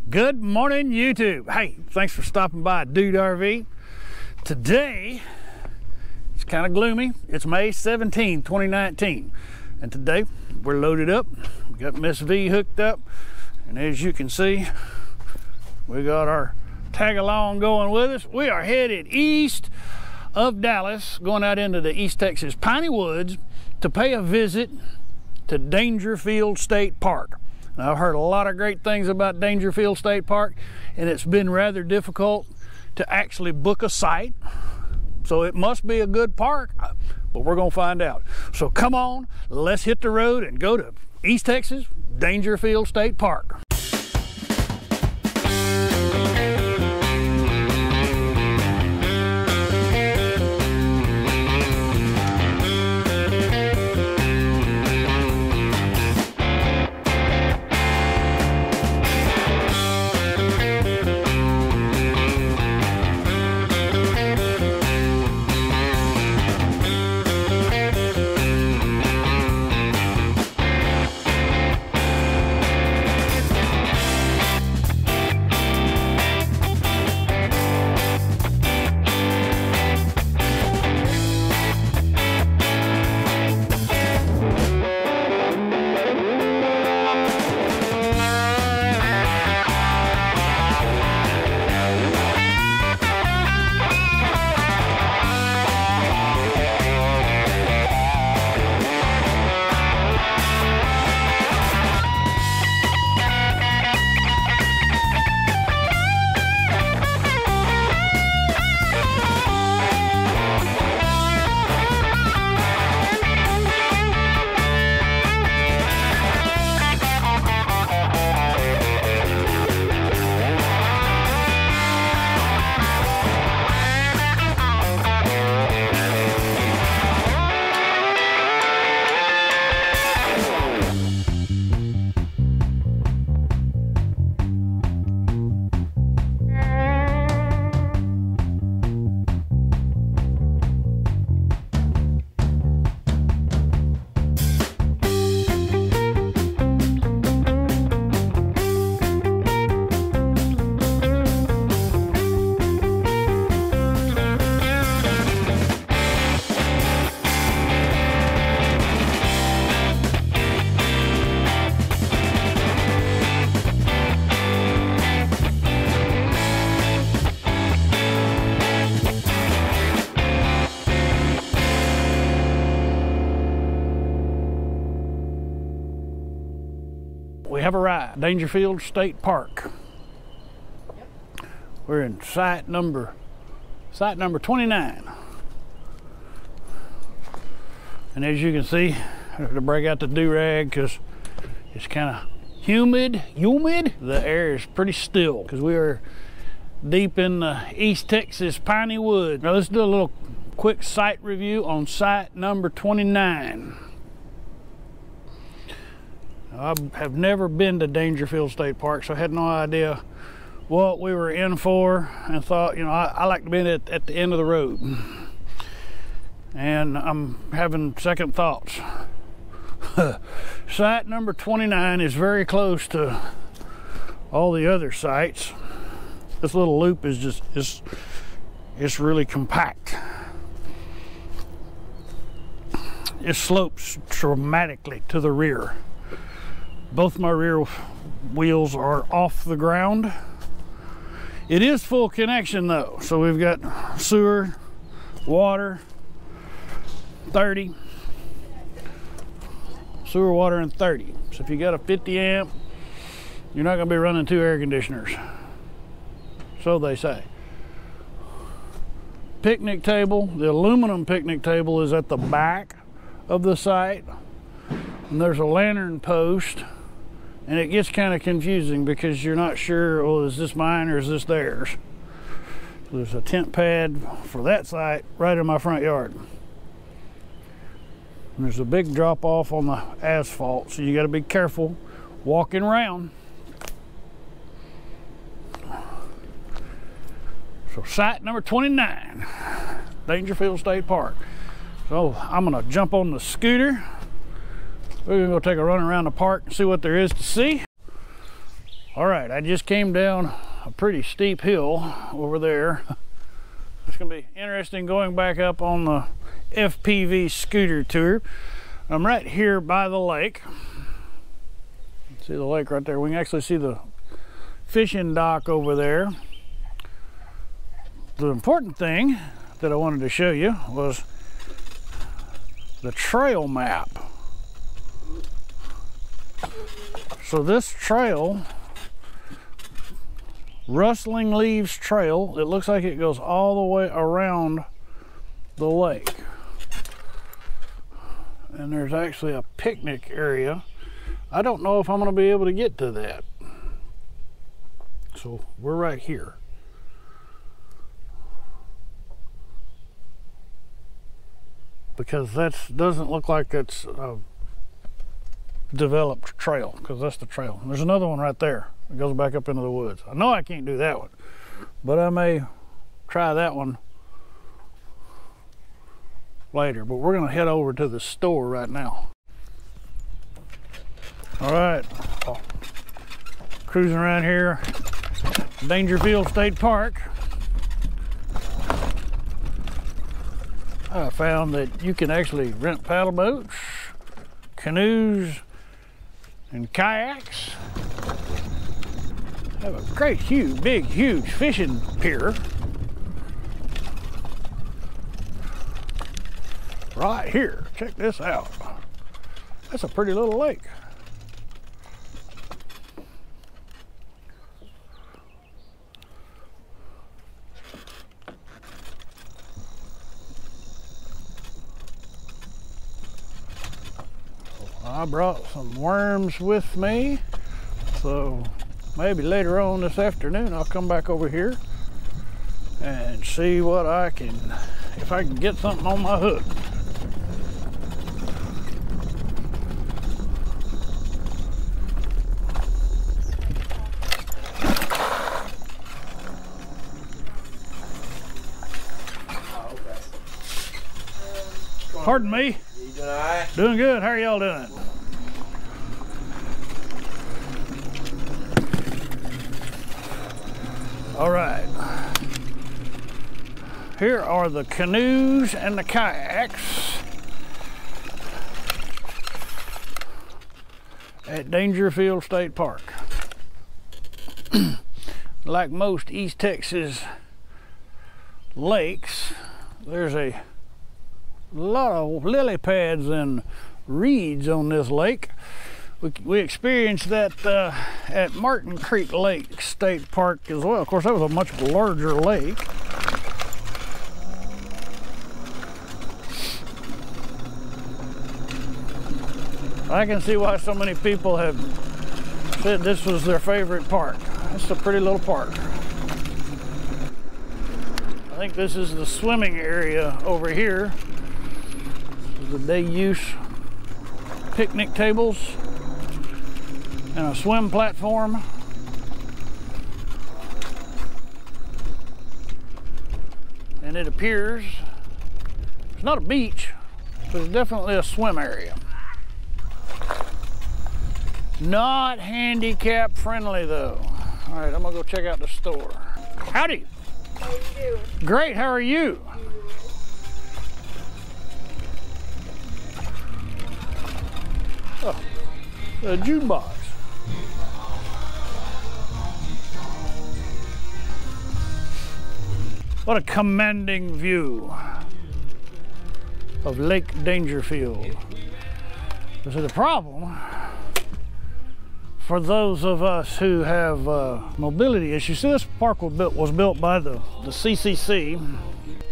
Good morning, YouTube. Hey, thanks for stopping by Dude RV. Today, it's kind of gloomy. It's May 17, 2019. And today, we're loaded up. We got Miss V hooked up. And as you can see, we got our tag along going with us. We are headed east of Dallas, going out into the East Texas Piney woods to pay a visit to Daingerfield State Park. Now, I've heard a lot of great things about Daingerfield State Park, and it's been rather difficult to actually book a site. So it must be a good park, but we're gonna find out. So come on, let's hit the road and go to East Texas, Daingerfield State Park. We have arrived, Daingerfield State Park. We're in site number 29. And as you can see, I have to break out the do-rag because it's kind of humid. The air is pretty still because we are deep in the East Texas Piney woods. Now let's do a little quick site review on site number 29. I have never been to Daingerfield State Park, so I had no idea what we were in for, and thought, you know, I like to be at the end of the road. And I'm having second thoughts. Site number 29 is very close to all the other sites. This little loop is just, it's really compact. It slopes dramatically to the rear. Both my rear wheels are off the ground. It is full connection though. So we've got sewer, water, 30. Sewer, water, and 30. So if you got a 50 amp, you're not gonna be running 2 air conditioners. So they say. Picnic table, the aluminum picnic table is at the back of the site. And there's a lantern post. And it gets kind of confusing because you're not sure, well, is this mine or is this theirs? So there's a tent pad for that site right in my front yard. And there's a big drop off on the asphalt, so you got to be careful walking around. So site number 29, Daingerfield State Park. So I'm gonna jump on the scooter. We're gonna go take a run around the park and see what there is to see. All right, right, I just came down a pretty steep hill over there. It's gonna be interesting going back up on the FPV scooter tour. I'm right here by the lake. See the lake right there? We can actually see the fishing dock over there. The important thing that I wanted to show you was the trail map. So this trail, Rustling Leaves Trail, it looks like it goes all the way around the lake. And there's actually a picnic area. I don't know if I'm going to be able to get to that. So we're right here. Because that doesn't look like it's a developed trail, because that's the trail. There's another one right there. It goes back up into the woods. I know I can't do that one, but I may try that one later. But we're gonna head over to the store right now. All right, cruising around here, Daingerfield State Park. I found that you can actually rent paddle boats, canoes, and kayaks. Have a great, huge, big, huge fishing pier right here. Check this out. That's a pretty little lake. I brought some worms with me, so maybe later on this afternoon I'll come back over here and see what I can, if I can get something on my hook. Pardon me. You doing all right? Doing good. How are y'all doing? All right. Here are the canoes and the kayaks at Daingerfield State Park. Like most East Texas lakes, there's a lot of lily pads and reeds on this lake. We experienced that at Martin Creek Lake State Park as well. Of course, that was a much larger lake. I can see why so many people have said this was their favorite park. It's a pretty little park. I think this is the swimming area over here. This is the day use picnic tables and a swim platform. And it appears it's not a beach, but it's definitely a swim area. Not handicap friendly though. All right, I'm gonna go check out the store. Howdy. How you doing? Great, how are you? Oh, a jukebox. What a commanding view of Lake Daingerfield. So the problem for those of us who have mobility issues, see, this park was built by the CCC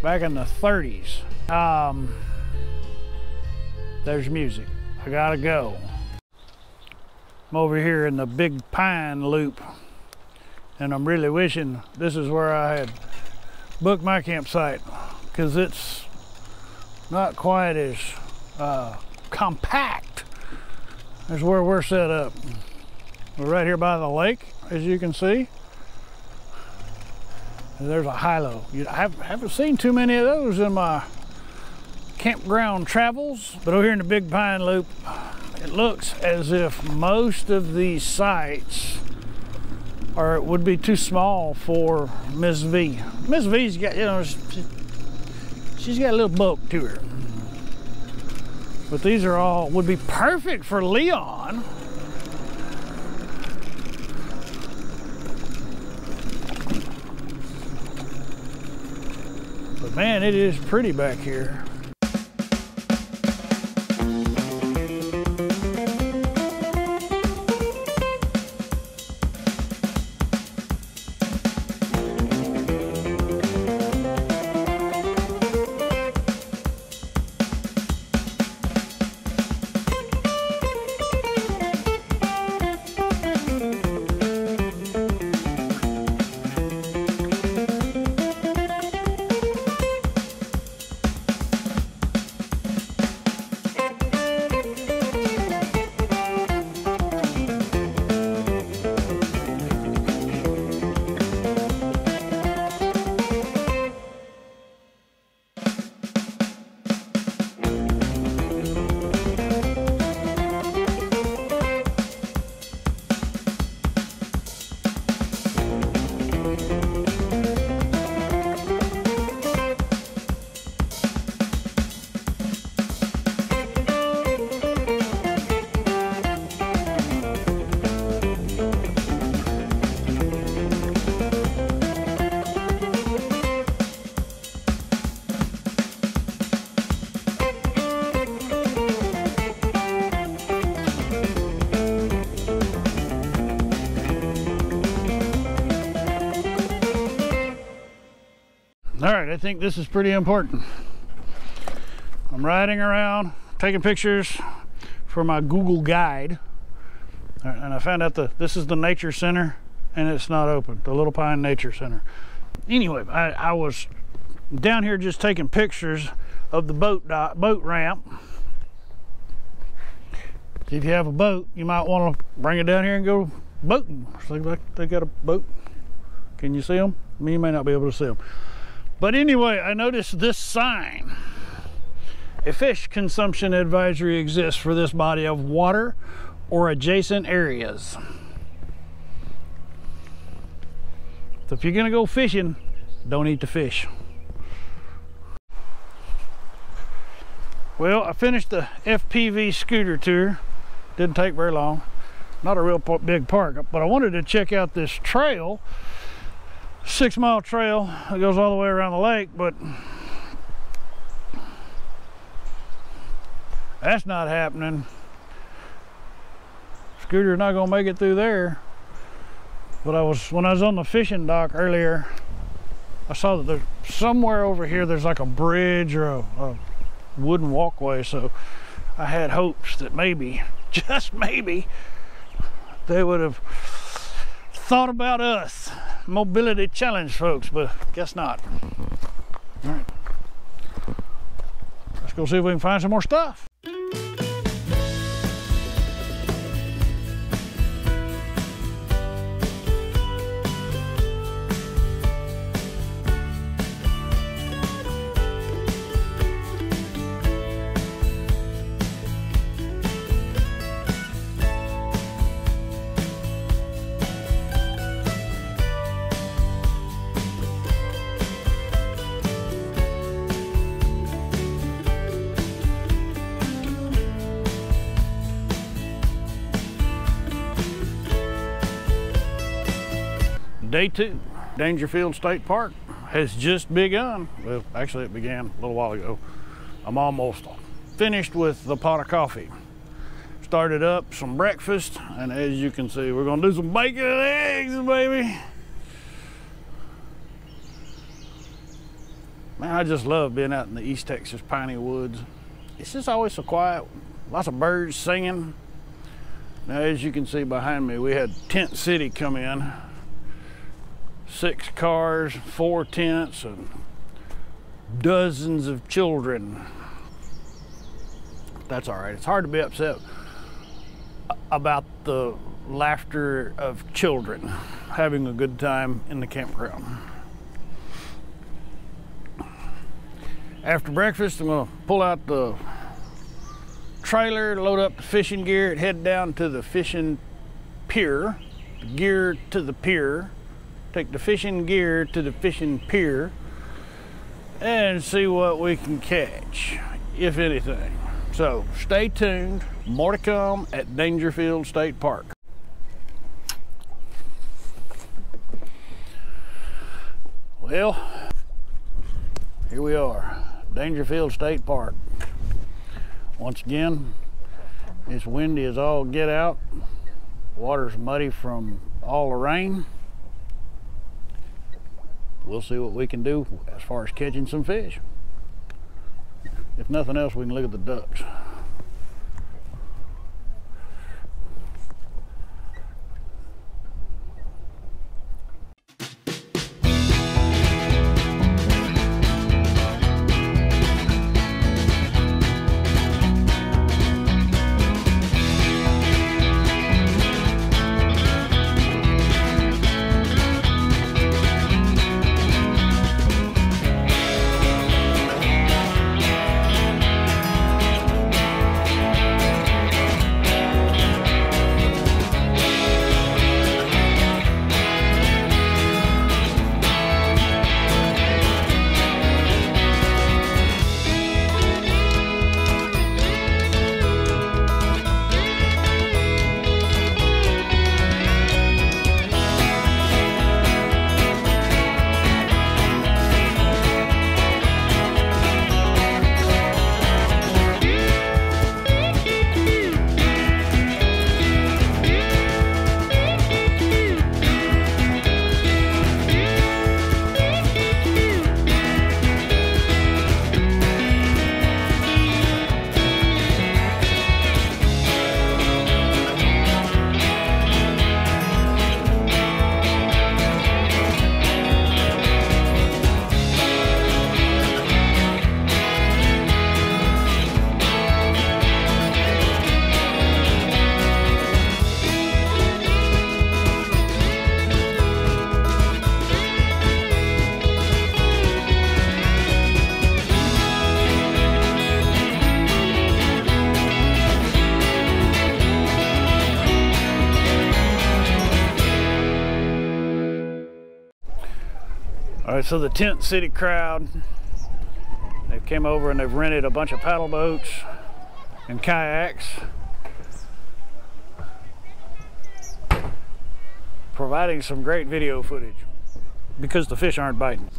back in the 30s. There's music. I gotta go. I'm over here in the Big Pine Loop, and I'm really wishing this is where I had booked my campsite, because it's not quite as compact as where we're set up. We're right here by the lake, as you can see. And there's a high-low. I haven't seen too many of those in my campground travels, but over here in the Big Pine Loop, it looks as if most of these sites or it would be too small for Miss V. Miss V's got, you know, she's got a little bulk to her. But these are all, would be perfect for Leon. But man, it is pretty back here. All right, I think this is pretty important. I'm riding around, taking pictures for my Google guide. And I found out this is the nature center and it's not open, the Little Pine Nature Center. Anyway, I was down here just taking pictures of the boat ramp. If you have a boat, you might want to bring it down here and go boating. Looks like they got a boat. Can you see them? I mean, you may not be able to see them. But anyway, I noticed this sign. A fish consumption advisory exists for this body of water or adjacent areas. So if you're gonna go fishing, don't eat the fish. Well, I finished the FPV scooter tour. Didn't take very long. Not a real big park, but I wanted to check out this trail. 6-mile trail that goes all the way around the lake, but that's not happening. Scooter's not gonna make it through there. But when I was on the fishing dock earlier, I saw that there's somewhere over here there's like a bridge or a wooden walkway, so I had hopes that maybe, just maybe, they would have thought about us mobility challenge folks, but guess not. All right, let's go see if we can find some more stuff. Day 2, Daingerfield State Park has just begun. Well, actually it began a little while ago. I'm almost finished with the pot of coffee. Started up some breakfast, and as you can see, we're gonna do some bacon and eggs, baby. Man, I just love being out in the East Texas Piney woods. It's just always so quiet, lots of birds singing. Now, as you can see behind me, we had Tent City come in. 6 cars, 4 tents, and dozens of children. That's all right. It's hard to be upset about the laughter of children having a good time in the campground. After breakfast, I'm gonna pull out the trailer, load up the fishing gear, and head down to the fishing pier. the gear to the pier, take the fishing gear to the fishing pier, and see what we can catch, if anything. So stay tuned, more to come at Daingerfield State Park. Well, here we are, Daingerfield State Park. Once again, it's windy as all get out. Water's muddy from all the rain. We'll see what we can do as far as catching some fish. If nothing else, we can look at the ducks. All right, so the Tent City crowd, they've came over and they've rented a bunch of paddle boats and kayaks, providing some great video footage because the fish aren't biting.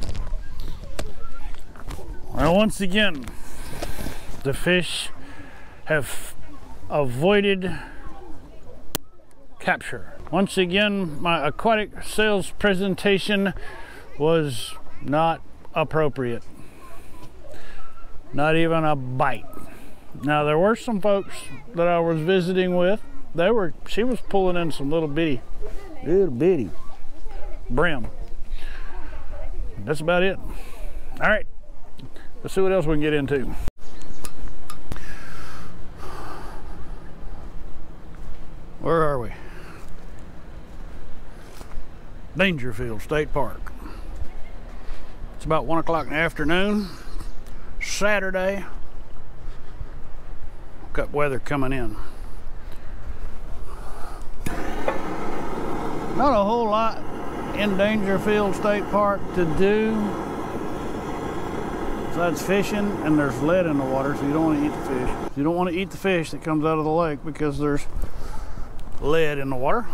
Well, once again, the fish have avoided capture. Once again, my aquatic sales presentation was not appropriate. Not even a bite. Now there were some folks that I was visiting with. She was pulling in some little bitty brim. That's about it. All right, let's see what else we can get into. Where are we? Daingerfield State Park. It's about 1 o'clock in the afternoon, Saturday. Got weather coming in. Not a whole lot in Daingerfield State Park to do besides fishing, and there's lead in the water, so you don't want to eat the fish. You don't want to eat the fish that comes out of the lake because there's lead in the water.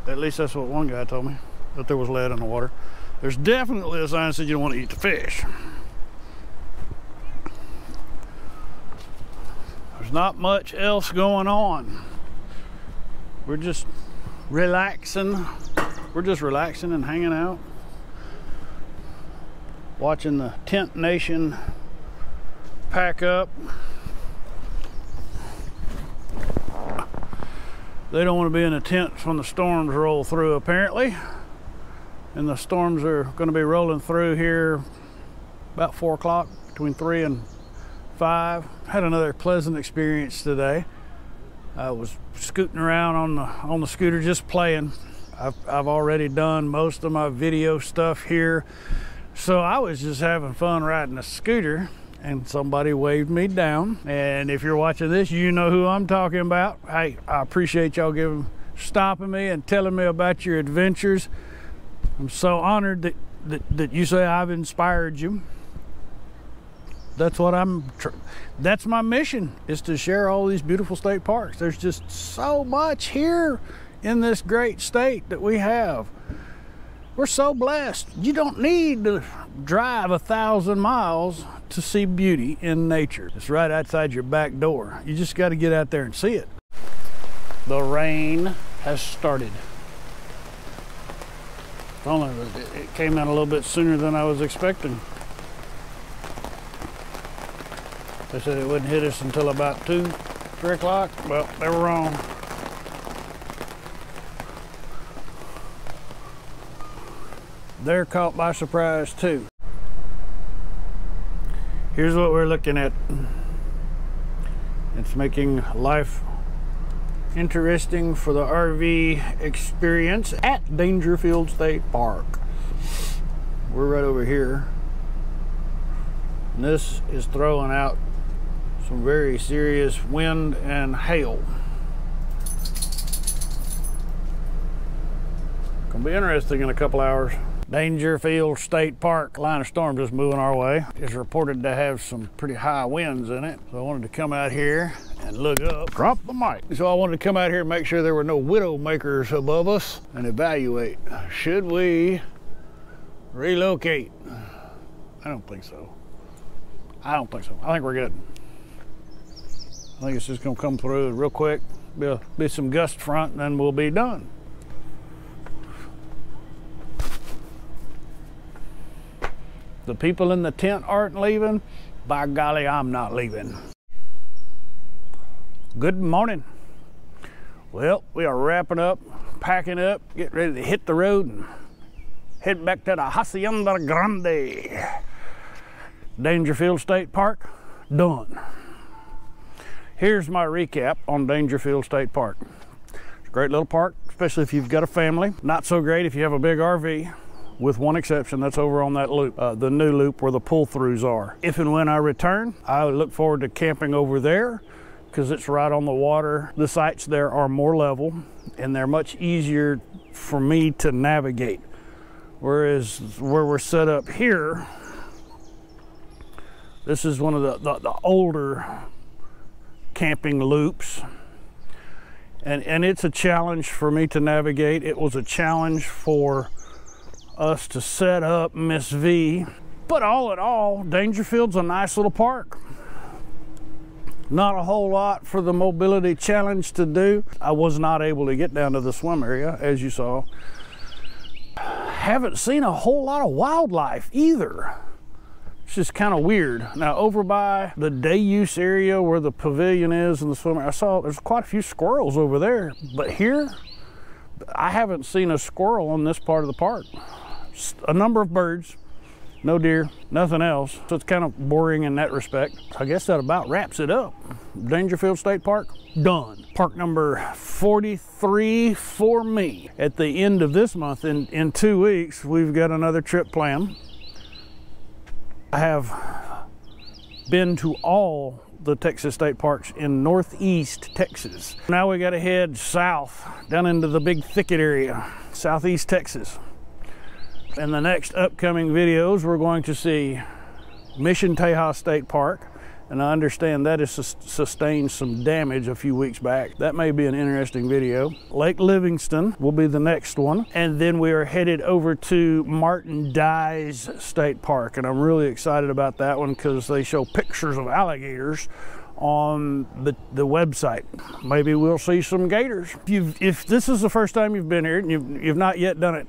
At least that's what one guy told me, that there was lead in the water. There's definitely a sign that said you don't want to eat the fish. There's not much else going on. We're just relaxing. We're just relaxing and hanging out, watching the Tent Nation pack up. They don't want to be in the tents when the storms roll through, apparently. And the storms are going to be rolling through here about 4 o'clock, between 3 and 5. Had another pleasant experience today. I was scooting around on the scooter, just playing. I've already done most of my video stuff here, so I was just having fun riding a scooter, and somebody waved me down. And if you're watching this, you know who I'm talking about. Hey, I appreciate y'all stopping me and telling me about your adventures. I'm so honored that you say I've inspired you. That's what that's my mission, is to share all these beautiful state parks. There's just so much here in this great state that we have. We're so blessed. You don't need to drive 1,000 miles to see beauty in nature. It's right outside your back door. You just got to get out there and see it. The rain has started. It came in a little bit sooner than I was expecting. They said it wouldn't hit us until about 2, 3 o'clock. Well, they were wrong. They're caught by surprise too. Here's what we're looking at. It's making life interesting for the RV experience at Daingerfield State Park. We're right over here. And this is throwing out some very serious wind and hail. Gonna be interesting in a couple hours. Daingerfield State Park, line of storm just moving our way. It's reported to have some pretty high winds in it. So I wanted to come out here and look up. Drop the mic. So I wanted to come out here and make sure there were no widow makers above us and evaluate. Should we relocate? I don't think so. I don't think so. I think we're good. I think it's just gonna come through real quick. Be some gust front and then we'll be done. The people in the tent aren't leaving. By golly, I'm not leaving. Good morning. Well, we are wrapping up, packing up, getting ready to hit the road and head back to the Hacienda Grande. Daingerfield State Park, done. Here's my recap on Daingerfield State Park. It's a great little park, especially if you've got a family. Not so great if you have a big RV. With one exception, that's over on that loop, the new loop where the pull-throughs are. If and when I return, I look forward to camping over there because it's right on the water. The sites there are more level and they're much easier for me to navigate. Whereas where we're set up here, this is one of the older camping loops. And it's a challenge for me to navigate. It was a challenge for us to set up Miss V. But all in all, Daingerfield's a nice little park. Not a whole lot for the mobility challenge to do. I was not able to get down to the swim area, as you saw. Haven't seen a whole lot of wildlife either. It's just kind of weird. Now over by the day use area where the pavilion is and the swim area, I saw there's quite a few squirrels over there. But here, I haven't seen a squirrel on this part of the park. A number of birds, no deer, nothing else. So it's kind of boring in that respect. I guess that about wraps it up. Daingerfield State Park, done. Park number 43 for me. At the end of this month, in 2 weeks, we've got another trip planned. I have been to all the Texas state parks in Northeast Texas. Now we got to head south, down into the big thicket area, Southeast Texas. In the next upcoming videos, we're going to see Mission Tejas State Park, and I understand that has sustained some damage a few weeks back. That may be an interesting video. Lake Livingston will be the next one, and then we are headed over to Martin Dye's State Park, and I'm really excited about that one because they show pictures of alligators on the website. Maybe we'll see some gators. If this is the first time you've been here and you've not yet done it,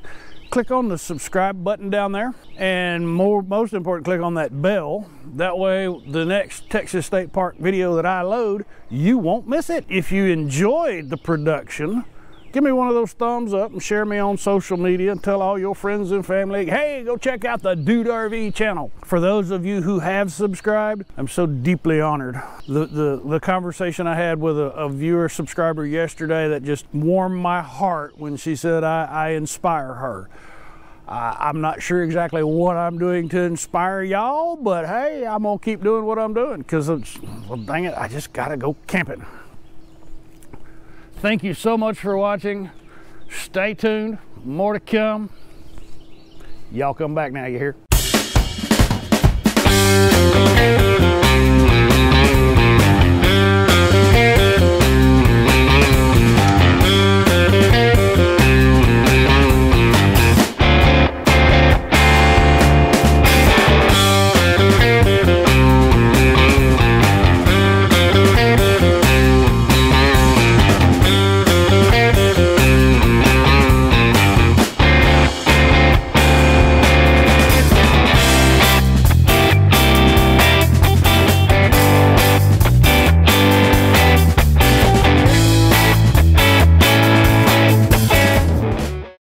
click on the subscribe button down there, and most important, click on that bell. That way the next Texas State Park video that I load, you won't miss it. If you enjoyed the production, give me one of those thumbs up and share me on social media and tell all your friends and family, hey, go check out the Dude RV channel. For those of you who have subscribed, I'm so deeply honored. The conversation I had with a viewer subscriber yesterday that just warmed my heart when she said I inspire her. I'm not sure exactly what I'm doing to inspire y'all, but hey, I'm gonna keep doing what I'm doing because, well, dang it, I just gotta go camping. Thank you so much for watching. Stay tuned, more to come. Y'all come back now, you hear?